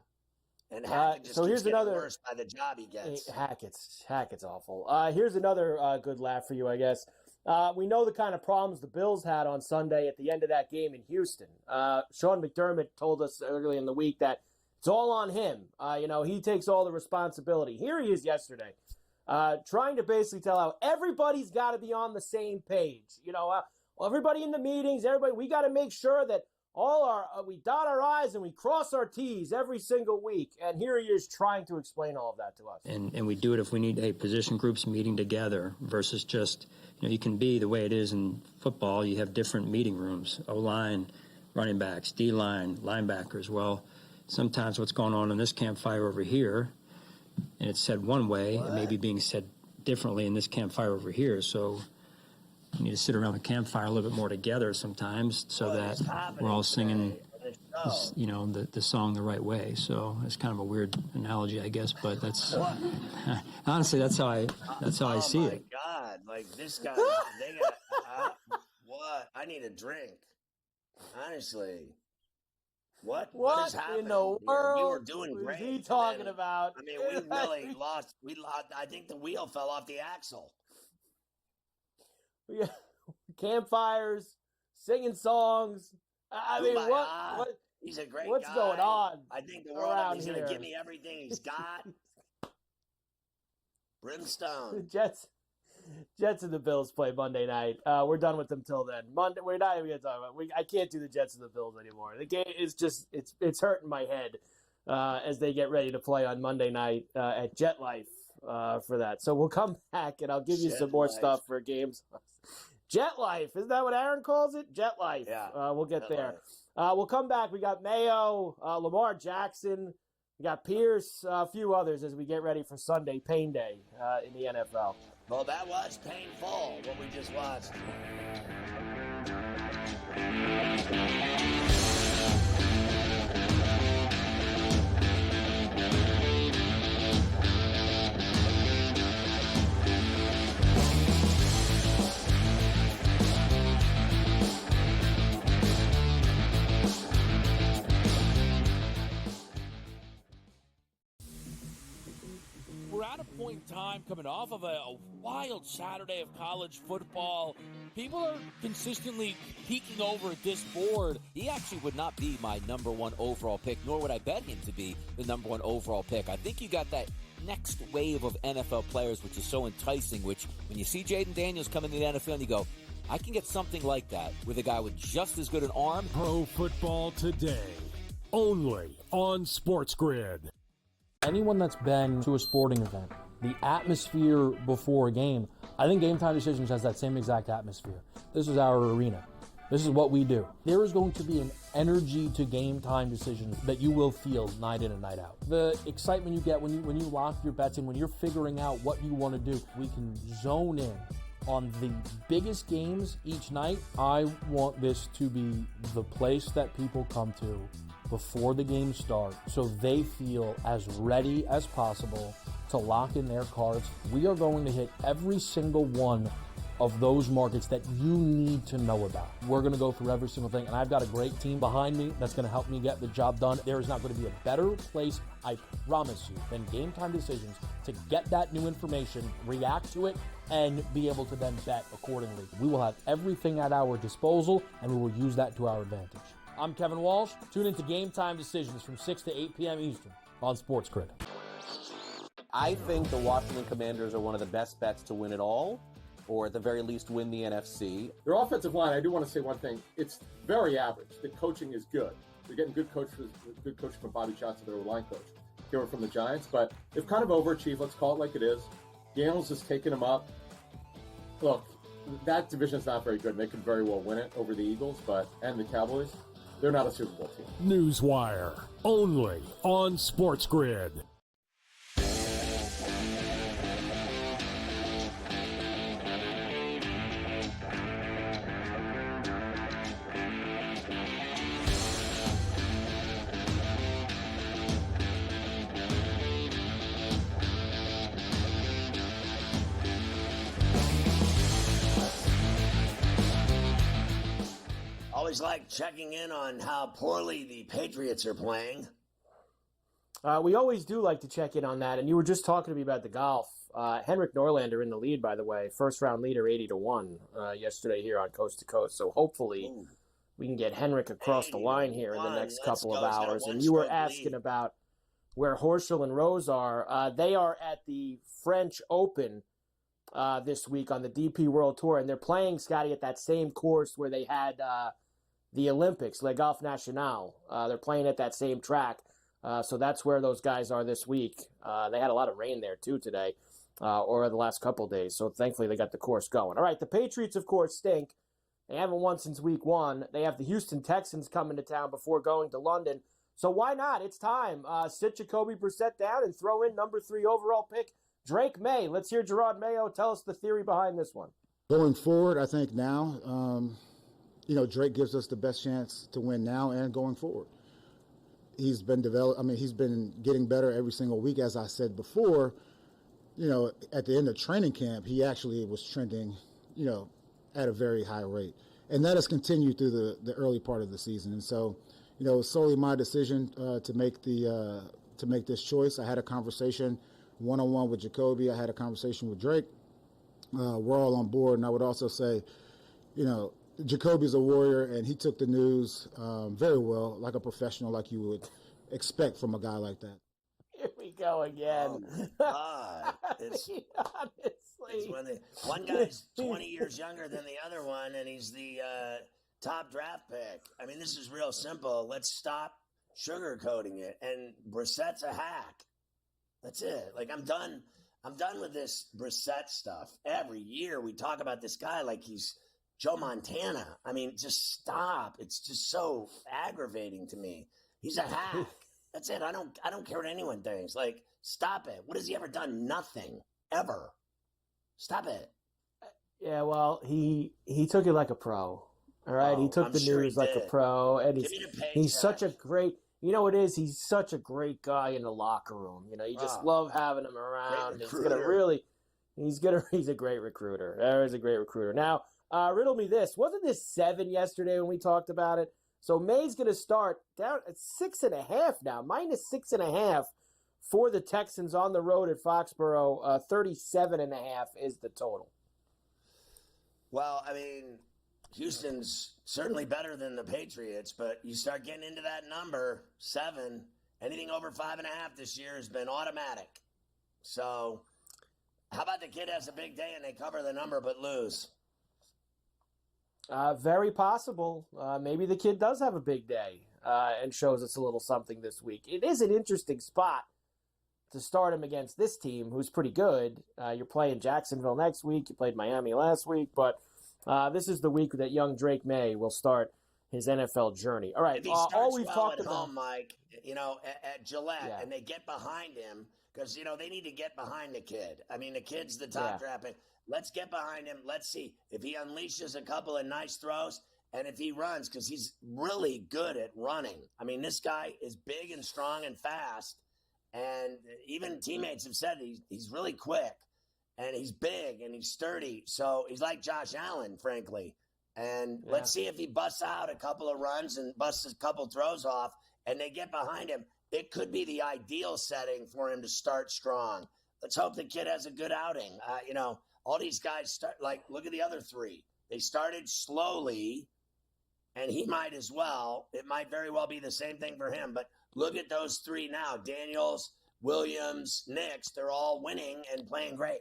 And Hackett just keeps getting worse by the job he gets. Hacket's awful. Here's another good laugh for you, I guess. We know the kind of problems the Bills had on Sunday at the end of that game in Houston. Sean McDermott told us early in the week that it's all on him. He takes all the responsibility. Here he is yesterday, trying to basically tell how everybody's got to be on the same page. Everybody in the meetings, we got to make sure that we dot our I's and we cross our T's every single week. And here he is trying to explain all of that to us. And we do it if we need position groups meeting together versus just, you can be the way it is in football. You have different meeting rooms, O-line, running backs, D-line, linebackers. Well, sometimes what's going on in this campfire over here, and it's said one way, it may be being said differently in this campfire over here. So you need to sit around the campfire a little bit more together sometimes so that we're all singing, the song the right way. So it's kind of a weird analogy, I guess, but that's honestly that's how I see it. Oh my God! Like this guy, what? I need a drink. Honestly, what is happening? In the world we were doing great. What is he talking about? I mean, we really lost. I think the wheel fell off the axle. Yeah, campfires, singing songs. What? He's a great what's guy. Going on? I think the world is going to give me everything he's got. Brimstone. Jets and the Bills play Monday night. We're done with them till then. Monday, we're not even going to talk about it. I can't do the Jets and the Bills anymore. The game is just it's hurting my head as they get ready to play on Monday night at Jet Life for that. So we'll come back and I'll give you some more stuff for games. Jet Life, isn't that what Aaron calls it? Jet Life. Yeah. We'll get there. We'll come back. We got Mayo, Lamar Jackson, we got Pierce, a few others as we get ready for Sunday, Pain Day in the NFL. Well, that was painful, what we just watched. We're at a point in time coming off of a wild Saturday of college football. People are consistently peeking over at this board. He actually would not be my number one overall pick, nor would I bet him to be the number one overall pick. I think you got that next wave of NFL players, which is so enticing, which when you see Jaden Daniels come into the NFL and you go, I can get something like that with a guy with just as good an arm. Pro Football Today, only on SportsGrid. Anyone that's been to a sporting event, the atmosphere before a game, I think Game Time Decisions has that same exact atmosphere. This is our arena. This is what we do. There is going to be an energy to Game Time Decisions that you will feel night in and night out. The excitement you get when you lock your bets in, when you're figuring out what you want to do, we can zone in on the biggest games each night, I want this to be the place that people come to before the games start so they feel as ready as possible to lock in their cards. We are going to hit every single one of those markets that you need to know about. We're going to go through every single thing, and I've got a great team behind me that's going to help me get the job done. There is not going to be a better place, I promise you, than Game Time Decisions to get that new information, react to it, and be able to then bet accordingly. We will have everything at our disposal, and we will use that to our advantage. I'm Kevin Walsh. Tune into Game Time Decisions from 6 to 8 p.m. Eastern on SportsGrid. I think the Washington Commanders are one of the best bets to win it all, or at the very least win the NFC. Their offensive line, I do want to say one thing. It's very average. The coaching is good. They're getting good coaching from Bobby Johnson, their line coach, here from the Giants. But they've kind of overachieved. Let's call it like it is. Daniels has taken them up. Look, that division is not very good. They could very well win it over the Eagles, and the Cowboys. They're not a Super Bowl team. Newswire, only on SportsGrid. Always like checking in on how poorly the Patriots are playing. We always do like to check in on that, and you were just talking to me about the golf. Henrik Norlander in the lead, by the way, first-round leader, 80-1 yesterday here on Coast to Coast. So hopefully we can get Henrik across the line here in the next couple of hours. And you were asking about where Horschel and Rose are. They are at the French Open this week on the DP World Tour, and they're playing, Scotty, at that same course where they had the Olympics, Le Golf National. They're playing at that same track. So that's where those guys are this week. They had a lot of rain there, too, today, or the last couple days. So thankfully they got the course going. All right, the Patriots, of course, stink. They haven't won since week 1. They have the Houston Texans coming to town before going to London. So why not? It's time. Sit Jacoby Brissett down and throw in number 3 overall pick, Drake May. Let's hear Gerard Mayo tell us the theory behind this one. Going forward, I think now, Drake gives us the best chance to win now and going forward. He's been he's been getting better every single week, as I said before. At the end of training camp, he actually was trending, at a very high rate. And that has continued through the early part of the season. And so, it was solely my decision to make this choice. I had a conversation one-on-one with Jacoby. I had a conversation with Drake. We're all on board. And I would also say, Jacoby's a warrior, and he took the news very well, like a professional, like you would expect from a guy like that. Here we go again. Oh, it's when one guy's 20 years younger than the other one, and he's the top draft pick. I mean, this is real simple. Let's stop sugarcoating it. And Brissett's a hack. That's it. Like, I'm done with this Brissett stuff. Every year we talk about this guy like he's Joe Montana. I mean, just stop. It's just so aggravating to me. He's a hack. That's it. I don't care what anyone thinks. Like, stop it. What has he ever done? Nothing. Ever. Stop it. Yeah, well, he took it like a pro. All right? He took the news like a pro. And he's such a great, he's such a great guy in the locker room. You just love having him around. He's a great recruiter. There is a great recruiter. Now, riddle me this. Wasn't this 7 yesterday when we talked about it? So May's going to start down at 6.5 now, -6.5 for the Texans on the road at Foxborough. 37.5 is the total. Well, I mean, Houston's certainly better than the Patriots, but you start getting into that number, 7, anything over 5.5 this year has been automatic. So how about the kid has a big day and they cover the number but lose? Very possible. Maybe the kid does have a big day and shows us a little something this week. It is an interesting spot to start him against this team, who's pretty good. You're playing Jacksonville next week. You played Miami last week. But this is the week that young Drake May will start his NFL journey. All right. If he starts well at home, Mike, at Gillette, and they get behind him, because, they need to get behind the kid. I mean, the kid's the top draft pick. let's get behind him. Let's see if he unleashes a couple of nice throws and if he runs, because he's really good at running. I mean, this guy is big and strong and fast, and even teammates have said he's really quick, and he's big and he's sturdy. So he's like Josh Allen, frankly. And let's see if he busts out a couple of runs and busts a couple throws off, and they get behind him. It could be the ideal setting for him to start strong. Let's hope the kid has a good outing. All these guys start, look at the other three. They started slowly, and he might as well. It might very well be the same thing for him. But look at those three now. Daniels, Williams, Nix, they're all winning and playing great.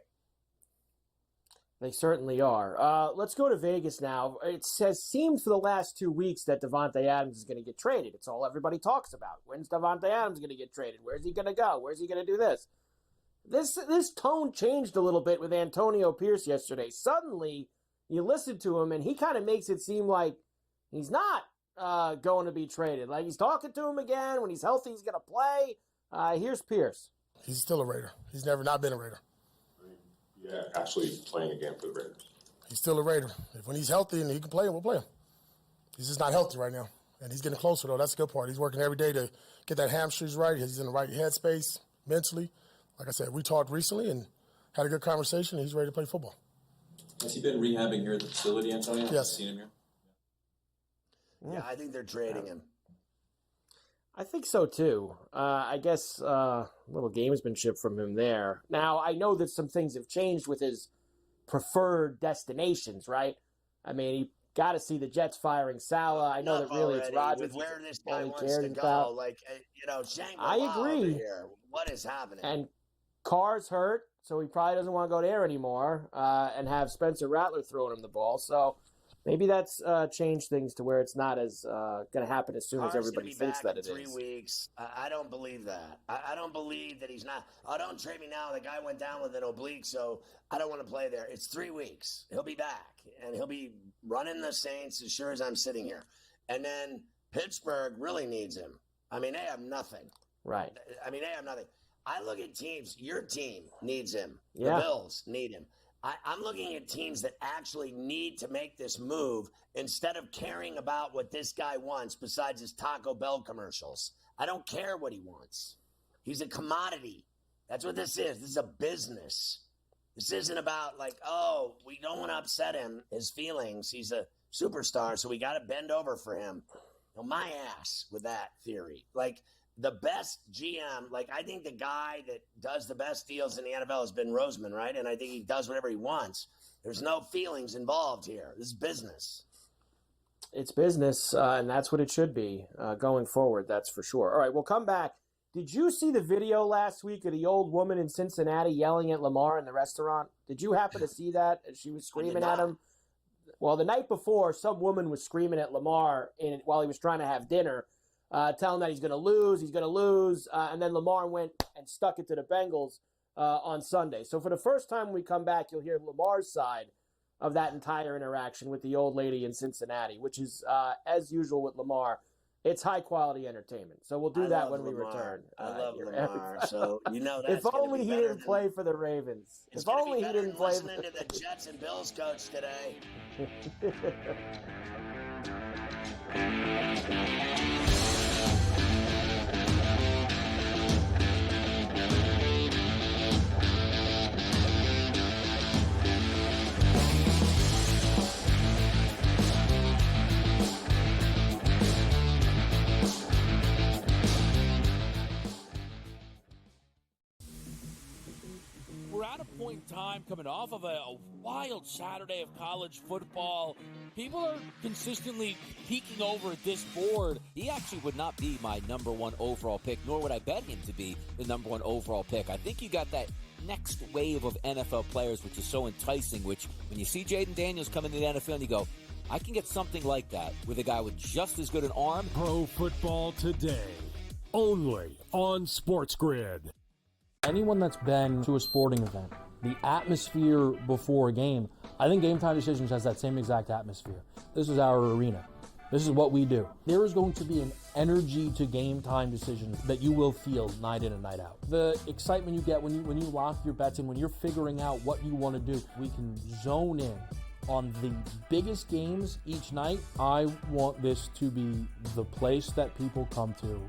They certainly are. Let's go to Vegas now. It has seemed for the last 2 weeks that Davante Adams is going to get traded. It's all everybody talks about. When's Davante Adams going to get traded? Where's he going to go? Where's he going to do this? This tone changed a little bit with Antonio Pierce yesterday. Suddenly, you listen to him, and he kind of makes it seem like he's not going to be traded. Like he's talking to him again. When he's healthy, he's going to play. Here's Pierce. He's still a Raider. He's never not been a Raider. Yeah, actually playing a game for the Raiders. He's still a Raider. When he's healthy and he can play, we'll play him. He's just not healthy right now. And he's getting closer, though. That's the good part. He's working every day to get that hamstrings right. He's in the right headspace mentally. Like I said, we talked recently and had a good conversation, and he's ready to play football. Has he been rehabbing here at the facility, Antonio? Yes. Have you seen him here? Yeah, I think they're trading him. I think so, too. I guess a little gamesmanship from him there. Now, I know that some things have changed with his preferred destinations, right? I mean, you got to see the Jets firing Salah. I know that really it's Rodgers. With where this guy wants cares to go, about. Shangri-La I agree. over here. What is happening? And Carr's hurt, so he probably doesn't want to go there anymore and have Spencer Rattler throwing him the ball. So maybe that's changed things to where it's not as going to happen as soon as everybody thinks that it is. 3 weeks. I don't believe that. I don't believe that he's not. Oh, don't trade me now. The guy went down with an oblique, so I don't want to play there. It's 3 weeks. He'll be back, and he'll be running the Saints as sure as I'm sitting here. And then Pittsburgh really needs him. I mean, they have nothing. Right. I mean, they have nothing. I look at teams. Your team needs him. Yeah. The Bills need him. I'm looking at teams that actually need to make this move instead of caring about what this guy wants besides his Taco Bell commercials. I don't care what he wants. He's a commodity. That's what this is. This is a business. This isn't about we don't want to upset him, his feelings. He's a superstar, so we got to bend over for him. My ass with that theory. The best GM, I think the guy that does the best deals in the NFL has been Roseman, right? And I think he does whatever he wants. There's no feelings involved here. This is business. It's business, and that's what it should be going forward, that's for sure. All right, we'll come back. Did you see the video last week of the old woman in Cincinnati yelling at Lamar in the restaurant? Did you happen to see that? She was screaming at him. Well, the night before, some woman was screaming at Lamar while he was trying to have dinner, telling that he's going to lose, and then Lamar went and stuck it to the Bengals on Sunday. So for the first time when we come back, you'll hear Lamar's side of that entire interaction with the old lady in Cincinnati, which is, as usual with Lamar, it's high-quality entertainment. So we'll do that when we return. I love Lamar, so that's if only he didn't play for the Ravens. It's if only he didn't play listening to the Jets and Bills coach today. We're at a point in time coming off of a wild Saturday of college football. People are consistently peeking over at this board. He actually would not be my number one overall pick, nor would I bet him to be the number one overall pick. I think you got that next wave of NFL players, which is so enticing, which when you see Jaden Daniels come into the NFL and you go, I can get something like that with a guy with just as good an arm. Pro Football Today, only on SportsGrid. Anyone that's been to a sporting event, the atmosphere before a game, I think Game Time Decisions has that same exact atmosphere. This is our arena. This is what we do. There is going to be an energy to game time decisions that you will feel night in and night out. The excitement you get when you lock your bets in, when you're figuring out what you want to do, we can zone in on the biggest games each night. I want this to be the place that people come to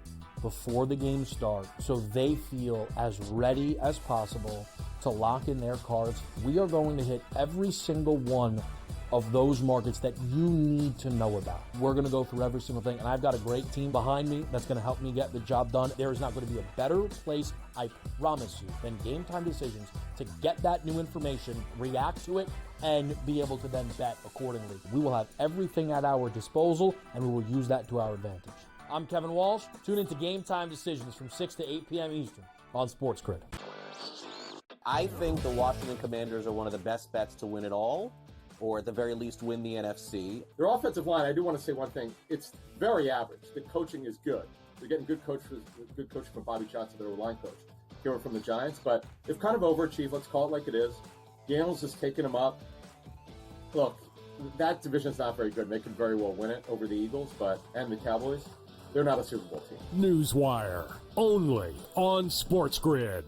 before the games start so they feel as ready as possible to lock in their cards. We are going to hit every single one of those markets that you need to know about. We're going to go through every single thing, and I've got a great team behind me that's going to help me get the job done. There is not going to be a better place, I promise you, than Game Time Decisions to get that new information, react to it, and be able to then bet accordingly. We will have everything at our disposal, and we will use that to our advantage. I'm Kevin Walsh. Tune into Game Time Decisions from 6 to 8 p.m. Eastern on SportsGrid. I think the Washington Commanders are one of the best bets to win it all, or at the very least win the NFC. Their offensive line, I do want to say one thing. It's very average. The coaching is good. They're getting good coaching from Bobby Johnson, their line coach, here from the Giants. But they've kind of overachieved. Let's call it like it is. Daniels has taken them up. Look, that division's not very good. They can very well win it over the Eagles, and the Cowboys. They're not a Super Bowl team. Newswire, only on SportsGrid.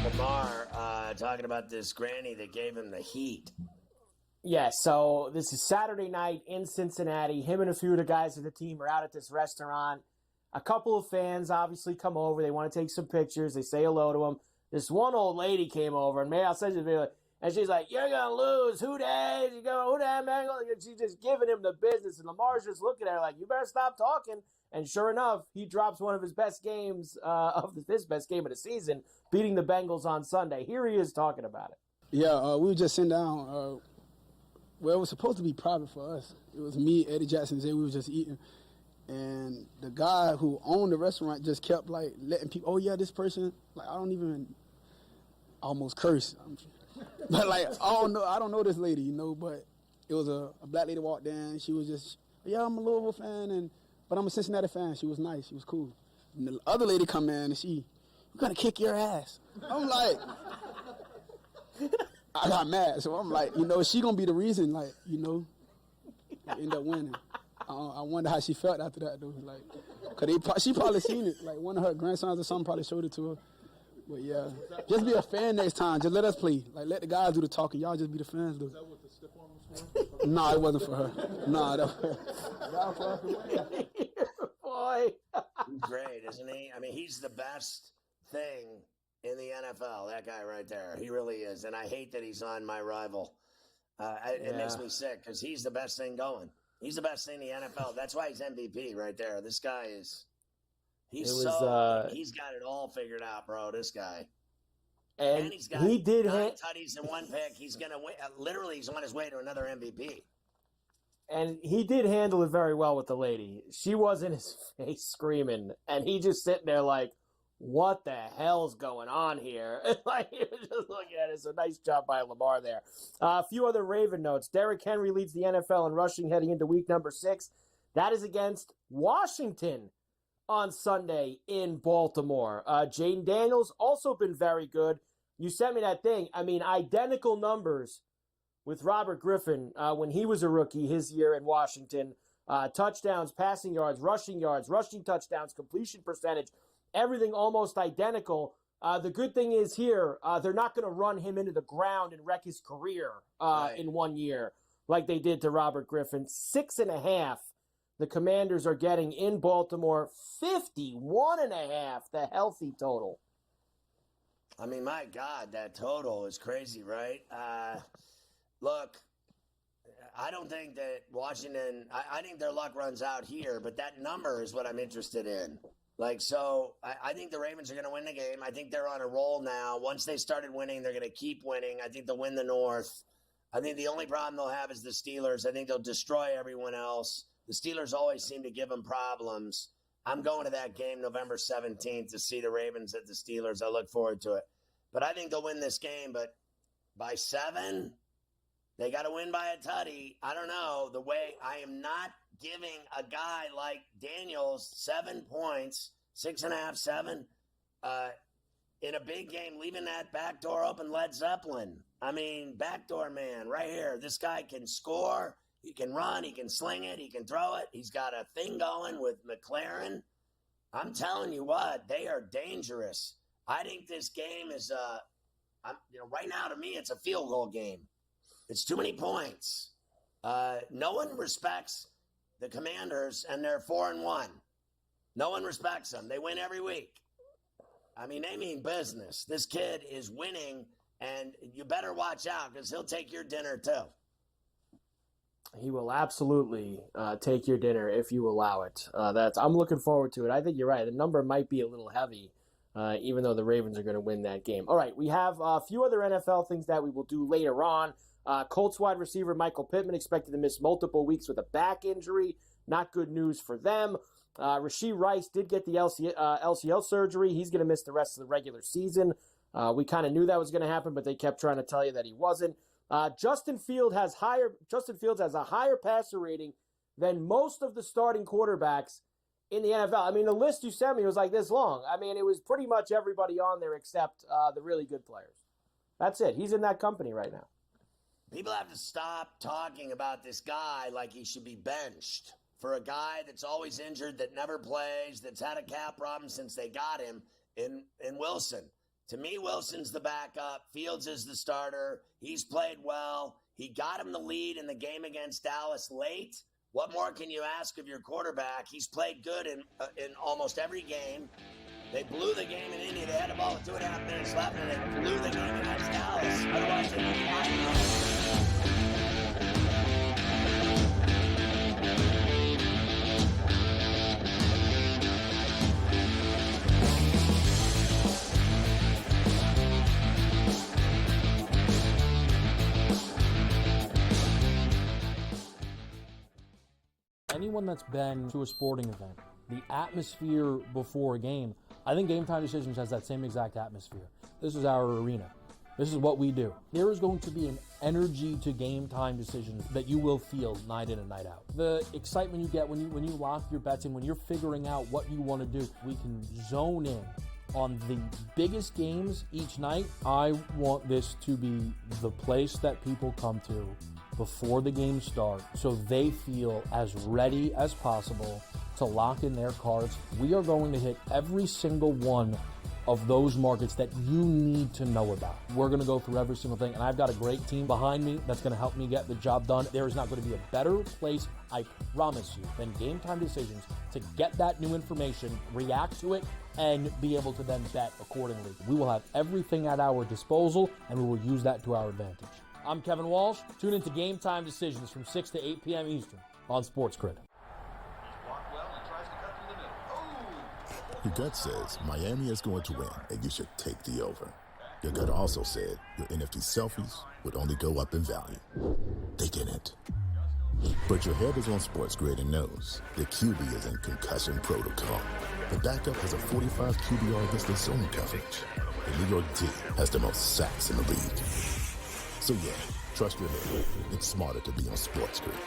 Lamar talking about this granny that gave him the heat. Yeah, so this is Saturday night in Cincinnati. Him and a few of the guys of the team are out at this restaurant. A couple of fans obviously come over. They want to take some pictures. They say hello to him. This one old lady came over, and I'll send you the video. And she's like, "You're going to lose. Who dat? You go, who dat, man?" She's just giving him the business. And Lamar's just looking at her like, "You better stop talking." And sure enough, he drops one of his best games his best game of the season, beating the Bengals on Sunday. Here he is talking about it. Yeah, we were just sitting down. Well, it was supposed to be private for us. It was me, Eddie Jackson, Zay. We were just eating. And the guy who owned the restaurant just kept, like, letting people, "Oh, yeah, this person," like, I don't even almost curse. But, like, I don't know this lady, but it was a black lady walked in. She was just, "Yeah, I'm a Louisville fan, but I'm a Cincinnati fan." She was nice. She was cool. And the other lady come in, and "We're going to kick your ass." I'm like, I got mad. So I'm like, she going to be the reason, like, end up winning. I wonder how she felt after that, though. Like, because she probably seen it. Like, one of her grandsons or something probably showed it to her. But, yeah, just be a fan next time. Just let us play. Like, let the guys do the talking. Y'all just be the fans, though. Is that what the stiff arm was for? No, it wasn't for her. No, that was for us. Boy. Great, isn't he? I mean, he's the best thing in the NFL, that guy right there. He really is. And I hate that he's on my rival. It makes me sick because he's the best thing going. He's the best thing in the NFL. That's why he's MVP right there. This guy is he's got it all figured out, bro, this guy. And he's got 9 tutties and 1 pick. He's going to win. Literally, he's on his way to another MVP. And he did handle it very well with the lady. She was in his face screaming, and he just sitting there like, "What the hell's going on here?" Like, he was just looking at it. So nice job by Lamar there. A few other Raven notes. Derrick Henry leads the NFL in rushing heading into week number 6. That is against Washington on Sunday in Baltimore. Jaden Daniels also been very good. You sent me that thing. I mean, identical numbers with Robert Griffin when he was a rookie his year in Washington. Touchdowns, passing yards, rushing touchdowns, completion percentage, everything almost identical. The good thing is here, they're not going to run him into the ground and wreck his career in 1 year like they did to Robert Griffin. 6.5 the Commanders are getting in Baltimore. 51.5 the healthy total. I mean, my God, that total is crazy, right? Look, I don't think that Washington, I think their luck runs out here, but that number is what I'm interested in. Like, so I think the Ravens are going to win the game. I think they're on a roll now. Once they started winning, they're going to keep winning. I think they'll win the North. I think the only problem they'll have is the Steelers. I think they'll destroy everyone else. The Steelers always seem to give them problems. I'm going to that game November 17th to see the Ravens at the Steelers. I look forward to it. but I think they'll win this game. But by 7, they got to win by a tutty. I don't know. The way I am not giving a guy like Daniels 7 points, 6.5, 7, in a big game, leaving that back door open. Led Zeppelin. I mean, backdoor man right here. This guy can score. He can run. He can sling it. He can throw it. He's got a thing going with McLaren. I'm telling you what, they are dangerous. I think this game is, right now to me, it's a field goal game. It's too many points. No one respects the Commanders, and they're 4-1. No one respects them. They win every week. I mean, they mean business. This kid is winning, and you better watch out because he'll take your dinner too. He will absolutely take your dinner if you allow it. I'm looking forward to it. I think you're right. The number might be a little heavy, even though the Ravens are going to win that game. All right, we have a few other NFL things that we will do later on. Colts wide receiver Michael Pittman expected to miss multiple weeks with a back injury. Not good news for them. Rashee Rice did get the LCL surgery. He's going to miss the rest of the regular season. We kind of knew that was going to happen, but they kept trying to tell you that he wasn't. Justin Fields has a higher passer rating than most of the starting quarterbacks in the NFL. I mean, the list you sent me was like this long. I mean, it was pretty much everybody on there except the really good players. That's it. He's in that company right now. People have to stop talking about this guy like he should be benched for a guy that's always injured, that never plays, that's had a cap problem since they got him in Wilson. To me, Wilson's the backup. Fields is the starter. He's played well. He got him the lead in the game against Dallas late. What more can you ask of your quarterback? He's played good in almost every game. They blew the game in Indy. They had the ball with 2.5 minutes left, and they blew the game against Dallas. Otherwise, they would have. Anyone that's been to a sporting event, the atmosphere before a game, I think Game Time Decisions has that same exact atmosphere. This is our arena. This is what we do. There is going to be an energy to Game Time Decisions that you will feel night in and night out. The excitement you get when you lock your bets in, when you're figuring out what you want to do, we can zone in on the biggest games each night. I want this to be the place that people come to before the game starts so they feel as ready as possible to lock in their cards. We are going to hit every single one of those markets that you need to know about. We're going to go through every single thing, and I've got a great team behind me that's going to help me get the job done. There is not going to be a better place, I promise you, than Game Time Decisions to get that new information, react to it, and be able to then bet accordingly. We will have everything at our disposal, and we will use that to our advantage. I'm Kevin Walsh. Tune into Game Time Decisions from 6 to 8 p.m. Eastern on SportsGrid. Your gut says Miami is going to win, and you should take the over. Your gut also said your NFT selfies would only go up in value. They didn't. But your head is on SportsGrid and knows the QB is in concussion protocol. The backup has a 45 QBR against the zone coverage. The New York D has the most sacks in the league. So yeah, trust your head. It's smarter to be on SportsGrid.